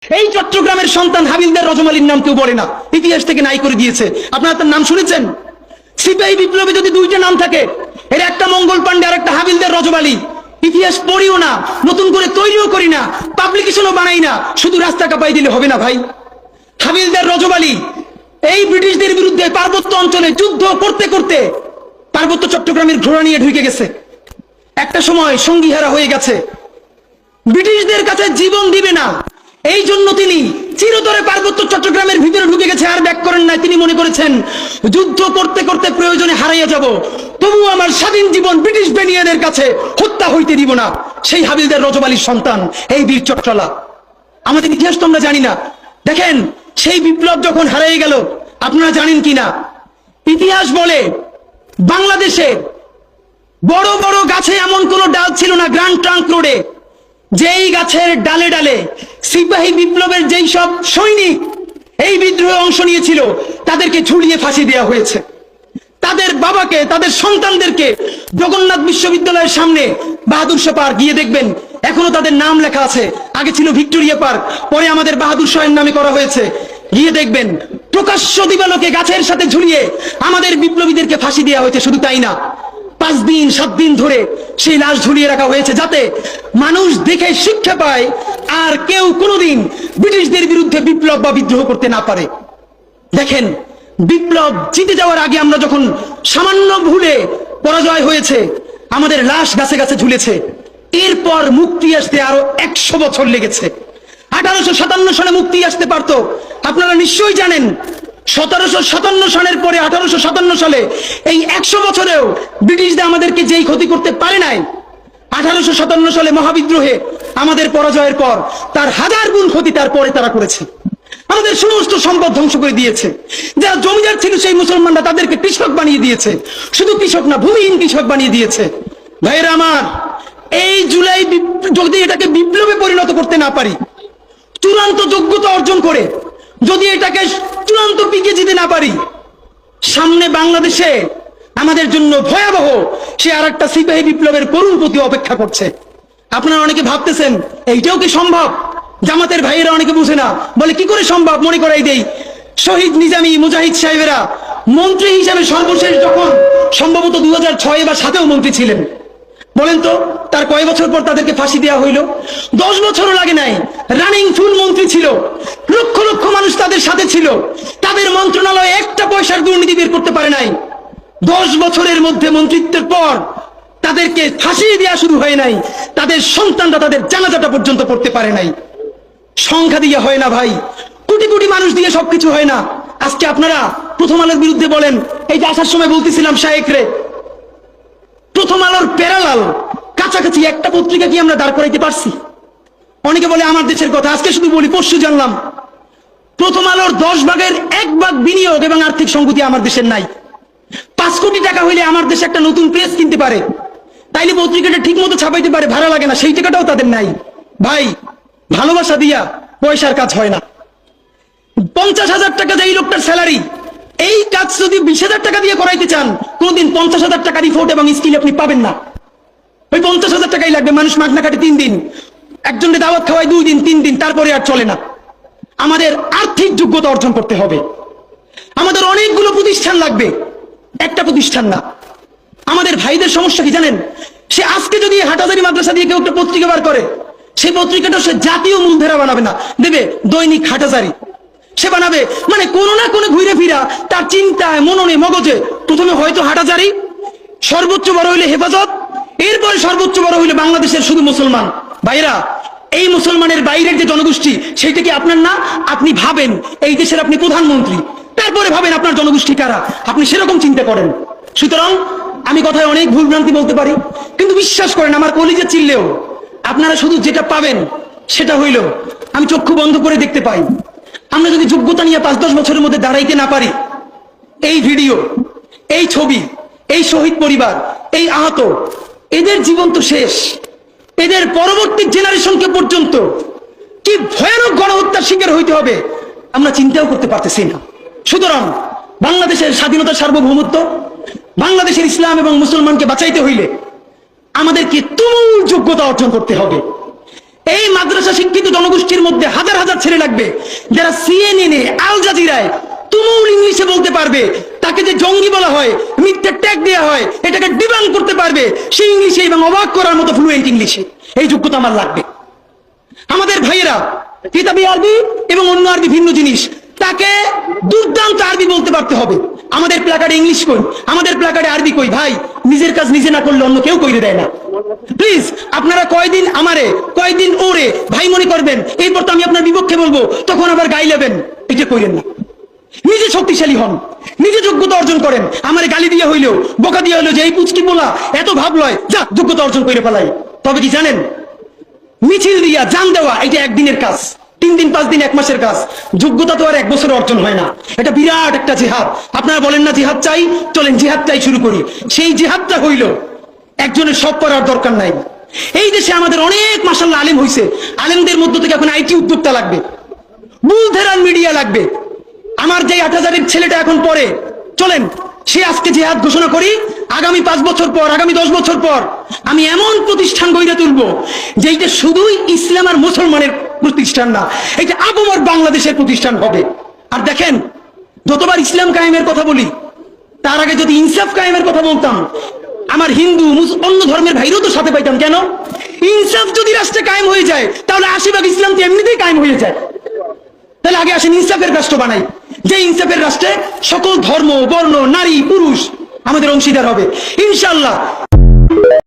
এই চট্টগ্রামের সন্তান হাবিলদার রজমালির নাম কেউ বলে না, ইতিহাস থেকে নাই করে দিয়েছে। আপনারা তার নাম শুনেছেন? সিপাহী বিপ্লবে যদি দুইটা নাম থাকে, এর একটা মঙ্গল পান্ডে আর একটা হাবিলদার রজমালি। ইতিহাস পড়িও না, নতুন করে তৈরিও করি না, পাবলিকেশনও বানাই না, শুধু রাস্তা কাঁপাই দিলে হবে না ভাই। হাবিলদার রজমালি এই ব্রিটিশদের বিরুদ্ধে পার্বত্য অঞ্চলে যুদ্ধ করতে করতে পার্বত্য চট্টগ্রামের ঘোড়া নিয়ে ঢুকে গেছে। একটা সময় সঙ্গীহারা হয়ে গেছে, ব্রিটিশদের কাছে জীবন দিবে না, এই জন্য তিনি চিরতরে পার্বত্য চট্টগ্রামের ভিতরে ঢুকে গেছে, আর ব্যাক করেন নাই। তিনি মনে করেছেন যুদ্ধ করতে করতে প্রয়োজনে হারাইয়া যাব, তবুও আমার স্বাধীন জীবন ব্রিটিশ বেনিয়াদের কাছে হত্যা হইতে দিব না। সেই হাবিলদার রজমালির সন্তান এই বীর চট্টলা। আমাদের ইতিহাস তো আমরা জানি না। দেখেন, সেই বিপ্লব যখন হারিয়ে গেল, আপনারা জানেন কিনা, ইতিহাস বলে বাংলাদেশে বড় বড় গাছে এমন কোন ডাল ছিল না গ্র্যান্ড ট্রাঙ্ক রোডে, যেই গাছের ডালে ডালে সিপাহী বিপ্লবের যেই সব সৈনিক এই বিদ্রোহে অংশ নিয়েছিল তাদেরকে ঝুলিয়ে ফাঁসি দেওয়া হয়েছে। তাদের বাবাকে, তাদের সন্তানদেরকে জগন্নাথ বিশ্ববিদ্যালয়ের সামনে বাহাদুর শাহ পার্ক গিয়ে দেখবেন, এখনো তাদের নাম লেখা আছে। আগে ছিল ভিক্টোরিয়া পার্ক, পরে আমাদের বাহাদুর শাহের নামে করা হয়েছে। গিয়ে দেখবেন প্রকাশ্য দিবালোকে গাছের সাথে ঝুলিয়ে আমাদের বিপ্লবীদেরকে ফাঁসি দেওয়া হয়েছে। শুধু তাই না, 5 দিন 7 দিন ধরে সেই লাশ ঝুলিয়ে রাখা হয়েছে, যাতে মানুষ দেখে শিক্ষা পায় আর কেউ কোনোদিন ব্রিটিশদের বিরুদ্ধে বিপ্লব বা বিদ্রোহ করতে না পারে। দেখেন, বিপ্লব জিতে যাওয়ার আগে আমরা যখন সামান্য ভুলে পরাজয় হয়েছে, আমাদের লাশ গাছে গাছে ঝুলেছে। এরপর মুক্তি আসতে আরো 100 বছর লেগেছে। 1857 সালে মুক্তি আসতে পারত, আপনারা নিশ্চয়ই জানেন। 1757 সালের পরে 1857 সালে এই 100 বছরেও ব্রিটিশরা আমাদেরকে যেই ক্ষতি করতে পারে নাই, 1857 সালে মহাবিদ্রোহে আমাদের পরাজয়ের পর তার 1000 গুণ ক্ষতি তারপরে তারা করেছে। আমাদের সমস্ত সম্পদ ধ্বংস করে দিয়েছে। যারা জমিদার ছিল সেই মুসলমানরা তাদেরকে কৃষক বানিয়ে দিয়েছে। শুধু কৃষক না, ভূমিহীন কৃষক বানিয়ে দিয়েছে। ভাইয়েরা আমার, এই জুলাই যদি এটাকে বিপ্লবে পরিণত করতে না পারি, চূড়ান্ত যোগ্যতা অর্জন করে যদি এটাকে চূড়ান্ত পিকে জিতে না পারি, সামনে বাংলাদেশে আমাদের জন্য ভয়াবহ সে আর একটা সিপাহী বিপ্লবের করুণ প্রতি অপেক্ষা করছে। আপনারা অনেকে ভাবতেছেন এইটাও কি সম্ভব? জামাতের ভাইয়েরা অনেকে বুঝে না, বলে কি করে সম্ভব? মনে করাই দেই, শহীদ নিজামী মুজাহিদ সাহেবেরা মন্ত্রী হিসাবে সর্বশেষ যখন সম্ভবত 2006 বা 2007 মন্ত্রী ছিলেন, বলেন তো তার কয় বছর পর তাদেরকে ফাঁসি দেওয়া হইল? 10 বছরও লাগে নাই। রানিং ফুল মন্ত্রী ছিল, লক্ষ লক্ষ মানুষ তাদের সাথে ছিল, তাদের মন্ত্রণালয় একটা পয়সার দুর্নীতি বের করতে পারে নাই। 10 বছরের মধ্যে মন্ত্রিত্বের পর তাদেরকে ফাঁসি দেওয়া শুরু হয় নাই, তাদের সন্তানরা তাদের জানাজাটা পর্যন্ত পড়তে পারে নাই। সংখ্যা দিয়ে হয় না ভাই, কোটি কোটি মানুষ দিয়ে সবকিছু হয় না। আজকে আপনারা প্রথম আলোর বিরুদ্ধে বলেন, এই যে আসার সময় বলতেছিলাম শায়েকরে, প্রথম আলোর প্যারালাল কাছাকাছি একটা পত্রিকা কি আমরা দাঁড় করাইতে পারছি? অনেকে বলে আমার দেশের কথা, আজকে শুধু বলি, পরশু জানলাম প্রথম আলোর 10 ভাগের 1 ভাগ বিনিয়োগ এবং আর্থিক সংগতি আমার দেশের নাই। 5 কোটি টাকা হইলে আমার দেশে একটা নতুন প্রেস কিনতে পারে, তাইলে পত্রিকাটা ঠিক মতো ছাপাইতে পারে, ভাড়া লাগে না, সেই টাকাটাও তাদের নাই। ভাই, ভালোবাসা দিয়া পয়সার কাজ হয় না। 50,000 টাকা যে এই লোকটার স্যালারি, এই কাজ যদি 20,000 টাকা দিয়ে করাইতে চান, কোনদিন 50,000 টাকা রিপোর্ট এবং স্কিল আপনি পাবেন না। ওই 50,000 টাকাই লাগবে। মানুষ মাগনা কাটে 3 দিন, একজনকে দাওয়াত খাওয়ায় 2 দিন 3 দিন, তারপরে আর চলে না। আমাদের আর্থিক যোগ্যতা অর্জন করতে হবে। আমাদের অনেকগুলো প্রতিষ্ঠান লাগবে, একটা প্রতিষ্ঠান না। আমাদের ভাইদের সমস্যা কি জানেন? সে আজকে যদি হাটহাজারী মাদ্রাসা দিয়ে কেউ একটা পত্রিকা বার করে, সেই পত্রিকাটা সে জাতীয় মূলধারা বানাবে না, দেবে দৈনিক হাটহাজারী। সে বানাবে মানে কোনো না কোনো ঘুরে ফিরা তার চিন্তায়, মননে, মগজে প্রথমে হয়তো হাটহাজারী, সর্বোচ্চ বড় হইলে হেফাজত, এরপরে সর্বোচ্চ বড় হইলে বাংলাদেশের শুধু মুসলমান। ভাইরা, এই মুসলমানের বাইরের যে জনগোষ্ঠী, সেইটা কি আপনার না? আপনি ভাবেন এই দেশের আপনি প্রধানমন্ত্রী, তারপরে ভাবেন আপনার জনগোষ্ঠী কারা, আপনি সেরকম চিন্তা করেন। সুতরাং আমি কথায় অনেক ভুলভ্রান্তি বলতে পারি, কিন্তু বিশ্বাস করেন আমার কলিজা চিল্লেও আপনারা শুধু যেটা পাবেন সেটা হইল আমি চক্ষু বন্ধ করে দেখতে পাই। আমরা যদি যোগ্যতা নিয়ে 5-10 বছরের মধ্যে দাঁড়াইতে না পারি, এই ভিডিও, এই ছবি, এই শহীদ পরিবার, এই আহত, এদের জীবন তো শেষ। এদের পরবর্তী জেনারেশনকে পর্যন্ত কি ভয়ানক গণহত্যার শিকার হইতে হবে আমরা চিন্তাও করতে পারতেছি না। সুতরাং বাংলাদেশের স্বাধীনতা, সার্বভৌমত্ব, বাংলাদেশের ইসলাম এবং মুসলমানকে বাঁচাইতে হইলে আমাদেরকে তুমুল যোগ্যতা অর্জন করতে হবে। এই মাদ্রাসা শিক্ষিত জনগোষ্ঠীর মধ্যে হাজার হাজার ছেলে লাগবে যারা CNN এ, আল জাজিরায় তুমুল ইংলিশে বলতে পারবে, তাকে যে জঙ্গি বলা হয়, মিথ্যে ট্যাগ দেওয়া হয়, এটাকে ডিবাঙ্ক করতে পারবে সেই ইংলিশে এবং অবাক করার মতো ফ্লুয়েন্ট ইংলিশে। এই যোগ্যতা আমার লাগবে। আমাদের ভাইয়েরা কিতাবি আরবি এবং অন্য আরবি ভিন্ন জিনিস, তাকে দুর্দান্ত আরবি বলতে পারতে হবে। আমাদের প্ল্যাকার্ডে ইংলিশ কই, আমাদের প্ল্যাকার্ডে আরবি কই। ভাই, নিজের কাজ নিজে না করলে অন্য কেউ কইরে দেয় না। প্লিজ আপনারা কয়দিন আমারে কয়দিন ওরে ভাই মনে করবেন, এরপর তো আমি আপনার বিপক্ষে বলবো, তখন আবার গাই লেবেন, এটা কইরেন না। নিজে শক্তিশালী হন, নিজে যোগ্যতা অর্জন করেন। আমারে গালি দিয়ে হইলেও, বোকা দিয়ে হইলেও যে এই পুচকি বলা এত ভাব লয়, যা যোগ্যতা অর্জন করে ফেলাই। তবে কি জানেন, মিছিল দিয়া জান দেওয়া এটা একদিনের কাজ, 3 দিন 5 দিন 1 মাসের কাজ। যোগ্যতা তো আর 1 বছরে অর্জন হয় না। এটা বিরাট একটা জিহাদ। আপনারা বলেন না জিহাদ চাই, চলেন জিহাদটাই শুরু করি। সেই জিহাদটা হইল একজনের সব করার দরকার নাই। এই দেশে আমাদের অনেক মাশাআল্লাহ আলেম হইছে, আলেমদের মধ্য থেকে এখন IT উদ্যোক্তা লাগবে, বুলধেরান মিডিয়া লাগবে। আমার যে 8,000-এর ছেলেটা এখন পড়ে, চলেন সে আজকে জিহাদ ঘোষণা করি, আগামী 5 বছর পর, আগামী 10 বছর পর আমি এমন প্রতিষ্ঠান গড়ে তুলবো যেটা শুধুই ইসলাম আর মুসলমানের প্রতিষ্ঠান না, এটা আবমর বাংলাদেশের প্রতিষ্ঠান হবে। আর দেখেন, যতবার ইসলাম কায়েমের কথা বলি, তার আগে যদি ইনসাফ কায়েমের কথা বলতাম, আমার হিন্দু অন্য ধর্মের ভাইরও তো সাথে পাইতাম। কেন? ইনসাফ যদি রাষ্ট্রে কায়েম হয়ে যায়, তাহলে 80% ইসলাম তো এমনিতেই কায়েম হয়ে যায়। তাহলে আগে আসেন ইনসাফের রাষ্ট্র বানাই, যে ইনসাফের রাষ্ট্রে সকল ধর্ম, বর্ণ, নারী, পুরুষ আমাদের অংশীদার হবে ইনশাআল্লাহ।